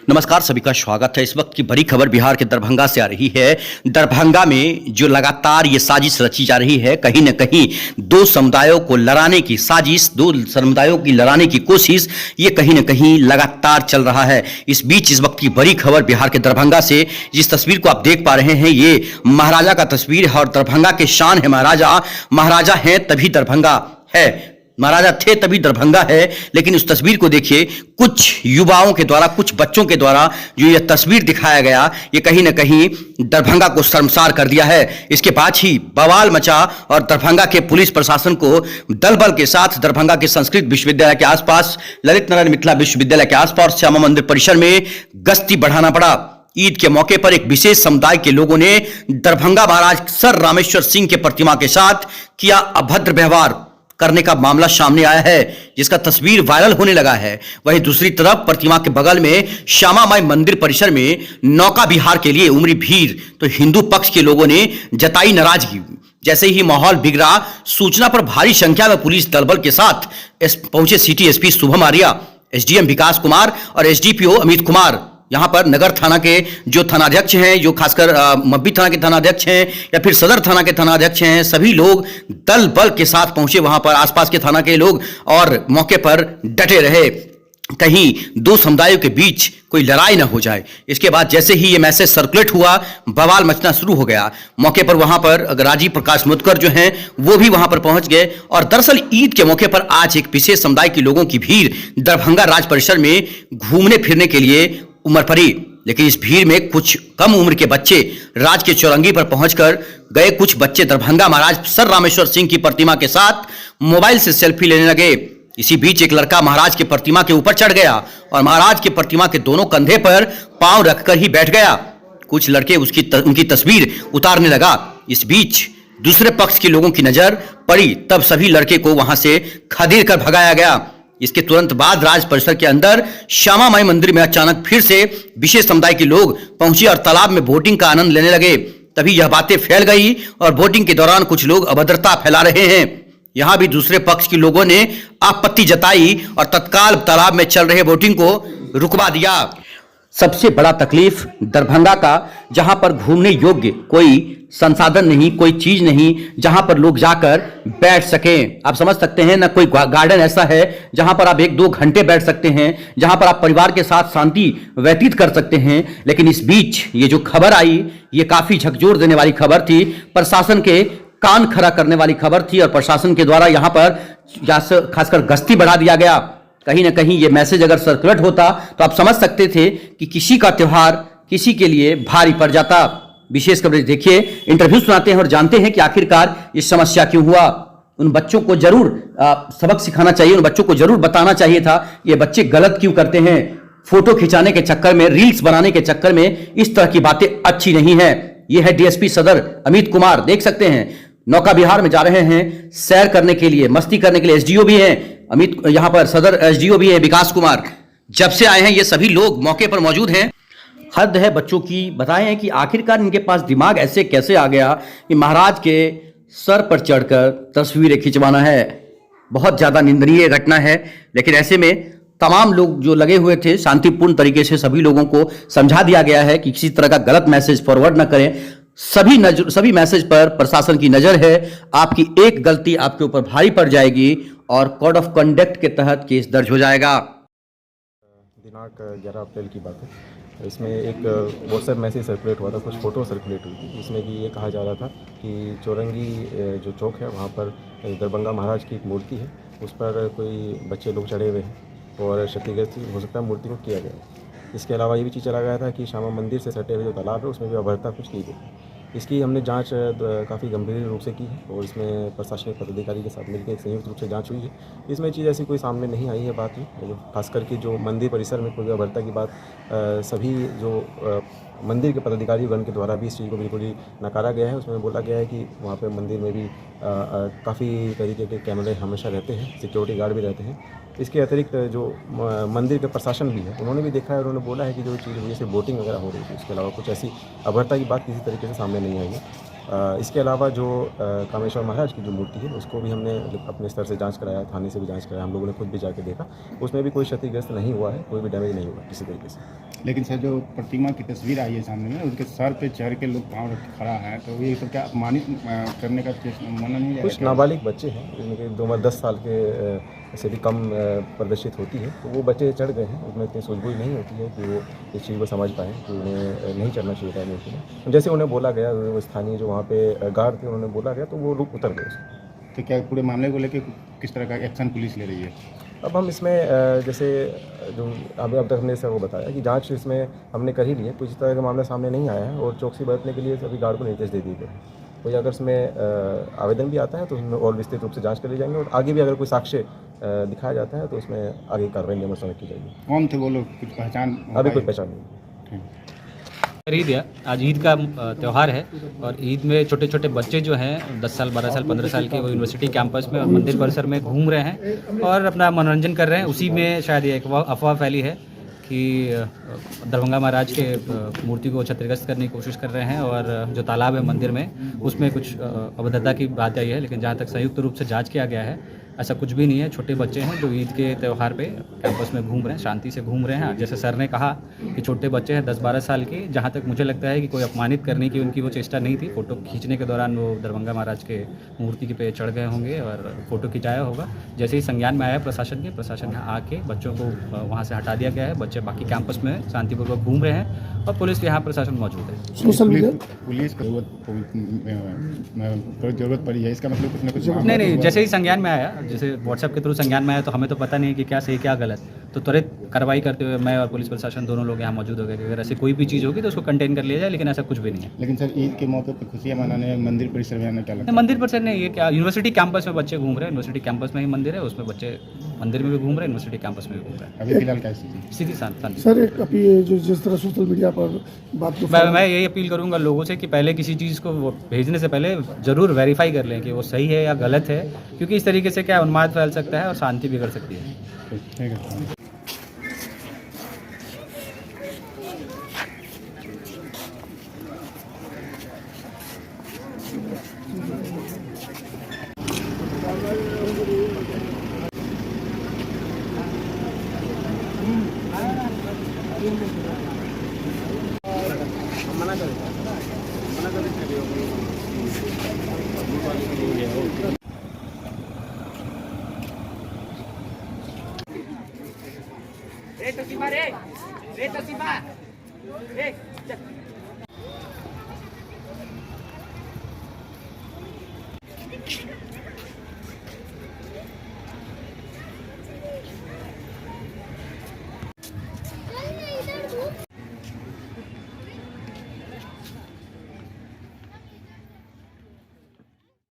नमस्कार, सभी का स्वागत है। इस वक्त की बड़ी खबर बिहार के दरभंगा से आ रही है। दरभंगा में जो लगातार ये साजिश रची जा रही है, कहीं न कहीं दो समुदायों को लड़ाने की साजिश, दो समुदायों की लड़ाने की कोशिश, ये कहीं न कहीं लगातार चल रहा है। इस बीच इस वक्त की बड़ी खबर बिहार के दरभंगा से, जिस तस्वीर को आप देख पा रहे हैं, ये महाराजा का तस्वीर है और दरभंगा के शान है महाराजा। महाराजा हैं तभी दरभंगा है, महाराजा थे तभी दरभंगा है। लेकिन उस तस्वीर को देखिए, कुछ युवाओं के द्वारा, कुछ बच्चों के द्वारा जो यह तस्वीर दिखाया गया, ये कहीं न कहीं दरभंगा को शर्मसार कर दिया है। इसके बाद ही बवाल मचा और दरभंगा के पुलिस प्रशासन को दल बल के साथ दरभंगा के संस्कृत विश्वविद्यालय के आसपास, ललित नारायण मिथिला विश्वविद्यालय के आसपास, श्यामा मंदिर परिसर में गश्ती बढ़ाना पड़ा। ईद के मौके पर एक विशेष समुदाय के लोगों ने दरभंगा महाराज सर रामेश्वर सिंह के प्रतिमा के साथ किया अभद्र व्यवहार करने का मामला सामने आया है, जिसका तस्वीर वायरल होने लगा है। वहीं दूसरी तरफ प्रतिमा के बगल में श्यामा माई मंदिर परिसर में नौका विहार के लिए उमड़ी भीड़, तो हिंदू पक्ष के लोगों ने जताई नाराजगी। जैसे ही माहौल बिगड़ा, सूचना पर भारी संख्या में पुलिस दलबल के साथ पहुंचे city SP Shubham Arya, SDM Vikas Kumar और एसडीपीओ अमित कुमार। यहाँ पर नगर थाना के जो थानाध्यक्ष हैं, जो खासकर मब्बी थाना के थानाध्यक्ष हैं या फिर सदर थाना के थानाध्यक्ष हैं, सभी लोग दल बल के साथ पहुंचे वहां पर, आसपास के थाना के लोग, और मौके पर डटे रहे, कहीं दो समुदायों के बीच कोई लड़ाई ना हो जाए। इसके बाद जैसे ही ये मैसेज सर्कुलेट हुआ, बवाल मचना शुरू हो गया। मौके पर वहां पर राजीव प्रकाश मुतकर जो हैं, वो भी वहां पर पहुंच गए। और दरअसल ईद के मौके पर आज एक विशेष समुदाय के लोगों की भीड़ दरभंगा राज परिसर में घूमने फिरने के लिए उमड़ पड़ी। लेकिन इस भीड़ में कुछ कम उम्र के बच्चे राज के चौरंगी पर पहुंचकर गए। कुछ बच्चे दरभंगा महाराज सर रामेश्वर सिंह की प्रतिमा के साथ मोबाइल से सेल्फी लेने लगे। इसी बीच एक लड़का महाराज की प्रतिमा के ऊपर चढ़ गया और महाराज की प्रतिमा के दोनों कंधे पर पांव रखकर ही बैठ गया। कुछ लड़के उनकी तस्वीर उतारने लगा। इस बीच दूसरे पक्ष के लोगों की नजर पड़ी, तब सभी लड़के को वहां से खदेड़ कर भगाया गया। इसके तुरंत बाद राज परिसर के अंदर श्यामा माई मंदिर में अचानक फिर से विशेष समुदाय के लोग पहुंचे और तालाब में बोटिंग का आनंद लेने लगे। तभी यह बातें फैल गई और बोटिंग के दौरान कुछ लोग अभद्रता फैला रहे हैं। यहां भी दूसरे पक्ष के लोगों ने आपत्ति जताई और तत्काल तालाब में चल रहे बोटिंग को रुकवा दिया। सबसे बड़ा तकलीफ दरभंगा का, जहां पर घूमने योग्य कोई संसाधन नहीं, कोई चीज नहीं, जहां पर लोग जाकर बैठ सकें। आप समझ सकते हैं ना, कोई गार्डन ऐसा है जहां पर आप 1-2 घंटे बैठ सकते हैं, जहां पर आप परिवार के साथ शांति व्यतीत कर सकते हैं। लेकिन इस बीच ये जो खबर आई, ये काफी झकझोर देने वाली खबर थी, प्रशासन के कान खड़ा करने वाली खबर थी और प्रशासन के द्वारा यहां पर खासकर गश्ती बढ़ा दिया गया। कहीं ना कहीं ये मैसेज अगर सर्कुलेट होता तो आप समझ सकते थे कि किसी का त्योहार किसी के लिए भारी पड़ जाता। विशेष कवरेज देखिए, इंटरव्यू सुनाते हैं और जानते हैं कि आखिरकार ये समस्या क्यों हुआ। उन बच्चों को जरूर सबक सिखाना चाहिए, उन बच्चों को जरूर बताना चाहिए था ये बच्चे गलत क्यों करते हैं। फोटो खिंचाने के चक्कर में, रील्स बनाने के चक्कर में इस तरह की बातें अच्छी नहीं है। ये है डीएसपी सदर अमित कुमार, देख सकते हैं नौका विहार में जा रहे हैं सैर करने के लिए, मस्ती करने के लिए। एसडीओ भी हैं अमित, यहाँ पर सदर एसडीओ भी है विकास कुमार। जब से आए हैं ये सभी लोग मौके पर मौजूद हैं। हद है बच्चों की। बताए हैं कि आखिरकार इनके पास दिमाग ऐसे कैसे आ गया कि महाराज के सर पर चढ़कर तस्वीरें खिंचवाना है। बहुत ज्यादा निंदनीय घटना है। लेकिन ऐसे में तमाम लोग जो लगे हुए थे, शांतिपूर्ण तरीके से सभी लोगों को समझा दिया गया है कि किसी तरह का गलत मैसेज फॉरवर्ड न करें। सभी मैसेज पर प्रशासन की नजर है। आपकी एक गलती आपके ऊपर भारी पड़ जाएगी और कोड ऑफ कंडक्ट के तहत केस दर्ज हो जाएगा। दिनांक 11 अप्रैल की बात है। इसमें एक व्हाट्सएप मैसेज सर्कुलेट हुआ था, कुछ फ़ोटो सर्कुलेट हुई थी, जिसमें कि ये कहा जा रहा था कि चौरंगी जो चौक है वहाँ पर दरभंगा महाराज की एक मूर्ति है, उस पर कोई बच्चे लोग चढ़े हुए हैं और क्षतिग्रस्त हो सकता है मूर्ति को किया गया है। इसके अलावा ये भी चीज़ चला गया था कि श्यामा मंदिर से सटे हुए जो तालाब है उसमें भी अभद्रता कुछ की गई। इसकी हमने जांच काफ़ी गंभीर रूप से की है और इसमें प्रशासनिक पदाधिकारी के साथ मिलकर एक संयुक्त रूप से जांच हुई है। इसमें चीज़ ऐसी कोई सामने नहीं आई है बात में, खासकर कि जो मंदिर परिसर में कोई अभद्रता की बात सभी जो मंदिर के पदाधिकारीगण के द्वारा भी इस चीज़ को बिल्कुल ही नकारा गया है। उसमें बोला गया है कि वहाँ पे मंदिर में भी काफ़ी तरीके के कैमरे हमेशा रहते हैं, सिक्योरिटी गार्ड भी रहते हैं। इसके अतिरिक्त जो मंदिर के प्रशासन भी है, उन्होंने भी देखा है, उन्होंने बोला है कि जो चीज़ हुई है सिर्फ बोटिंग वगैरह हो रही थी, उसके अलावा कुछ ऐसी अभद्रता की बात किसी तरीके से सामने नहीं आई है। इसके अलावा जो कामेश्वर महाराज की जो मूर्ति है, उसको भी हमने अपने स्तर से जांच कराया, थाने से भी जांच कराया, हम लोगों ने खुद भी जाके देखा, उसमें भी कोई क्षतिग्रस्त नहीं हुआ है, कोई भी डैमेज नहीं हुआ किसी तरीके से। लेकिन सर जो प्रतिमा की तस्वीर आई है सामने में, उसके सर पे चढ़ के लोग पाँव रख के खड़ा है, तो ये सब क्या अपमानित करने का मना नहीं है? कुछ नाबालिग बच्चे हैं जिनकी उम्र 10 साल के से भी कम प्रदर्शित होती है, तो वो बच्चे चढ़ गए हैं। उनमें इतनी सूझबूझ नहीं होती है कि वो इस चीज़ को समझ पाएँ कि उन्हें नहीं चढ़ना चाहिए था मूर्ति में। जैसे उन्हें बोला गया, वो स्थानीय जो वहाँ पे गार्ड थे, उन्होंने बोला गया, तो वो रुक उतर गए उसमें। तो क्या पूरे मामले को लेकर किस तरह का एक्शन पुलिस ले रही है? अब हम इसमें जैसे जो अब तक हमने सर वो बताया कि जांच इसमें हमने कर ही ली है, कुछ तरह का मामला सामने नहीं आया है और चौकसी बरतने के लिए सभी गार्ड को निर्देश दे दिए गए हैं। कोई अगर इसमें आवेदन भी आता है तो उसमें और विस्तृत रूप से जांच कर ली जाएंगे और आगे भी अगर कोई साक्ष्य दिखाया जाता है तो उसमें आगे कार्रवाई नियमानुसार की जाएगी। कौन थे वो लोग, कुछ पहचान? अभी कोई पहचान नहीं। ईद है, आज ईद का त्यौहार है और ईद में छोटे छोटे बच्चे जो हैं 10 साल 12 साल 15 साल के, वो यूनिवर्सिटी कैंपस में और मंदिर परिसर में घूम रहे हैं और अपना मनोरंजन कर रहे हैं। उसी में शायद ये एक अफवाह फैली है कि दरभंगा महाराज के मूर्ति को क्षतिग्रस्त करने की कोशिश कर रहे हैं और जो तालाब है मंदिर में उसमें कुछ अभद्रता की बात आई है। लेकिन जहाँ तक संयुक्त रूप से जांच किया गया है, ऐसा कुछ भी नहीं है। छोटे बच्चे हैं जो ईद के त्यौहार पे कैंपस में घूम रहे हैं, शांति से घूम रहे हैं। जैसे सर ने कहा कि छोटे बच्चे हैं 10-12 साल के, जहाँ तक मुझे लगता है कि कोई अपमानित करने की उनकी वो चेष्टा नहीं थी। फ़ोटो खींचने के दौरान वो दरभंगा महाराज के मूर्ति के पे चढ़ गए होंगे और फ़ोटो खिंचाया होगा। जैसे ही संज्ञान में आया प्रशासन यहाँ आके बच्चों को वहाँ से हटा दिया गया है। बच्चे बाकी कैंपस में शांतिपूर्वक घूम रहे हैं और पुलिस यहाँ प्रशासन मौजूद है। सोशल मीडिया पुलिस को जरूरत पड़ी है, इसका मतलब कुछ ना कुछ नहीं, जैसे ही संज्ञान में आया, जैसे व्हाट्सएप के थ्रू संज्ञान में आया, तो हमें तो पता नहीं कि क्या सही क्या गलत, तो त्वरित कार्रवाई करते हुए मैं और पुलिस प्रशासन दोनों लोग यहाँ मौजूद हो गए कि अगर ऐसी कोई भी चीज़ होगी तो उसको कंटेन कर लिया जाए। लेकिन ऐसा कुछ भी नहीं है। लेकिन सर ईद के मौके पर खुशियाँ मनाने मंदिर परिसर में आना क्या लगता है? मंदिर परिसर नहीं, ये क्या यूनिवर्सिटी कैंपस में बच्चे घूम रहे हैं। यूनिवर्सिटी कैंपस में ही मंदिर है, उसमें बच्चे मंदिर में भी घूम रहे हैं, यूनिवर्सिटी कैंपस में भी घूम रहे हैं। अभी फिलहाल क्या स्थिति? शांति। सर एक अपील जो जिस तरह सोशल मीडिया पर बात को मैं यही अपील करूंगा लोगों से कि पहले किसी चीज़ को वो भेजने से पहले ज़रूर वेरीफाई कर लें कि वो सही है या गलत है, क्योंकि इस तरीके से क्या उन्माद फैल सकता है और शांति बिगड़ सकती है। ठीक है। रे तो सीमा रे तो सीमा रे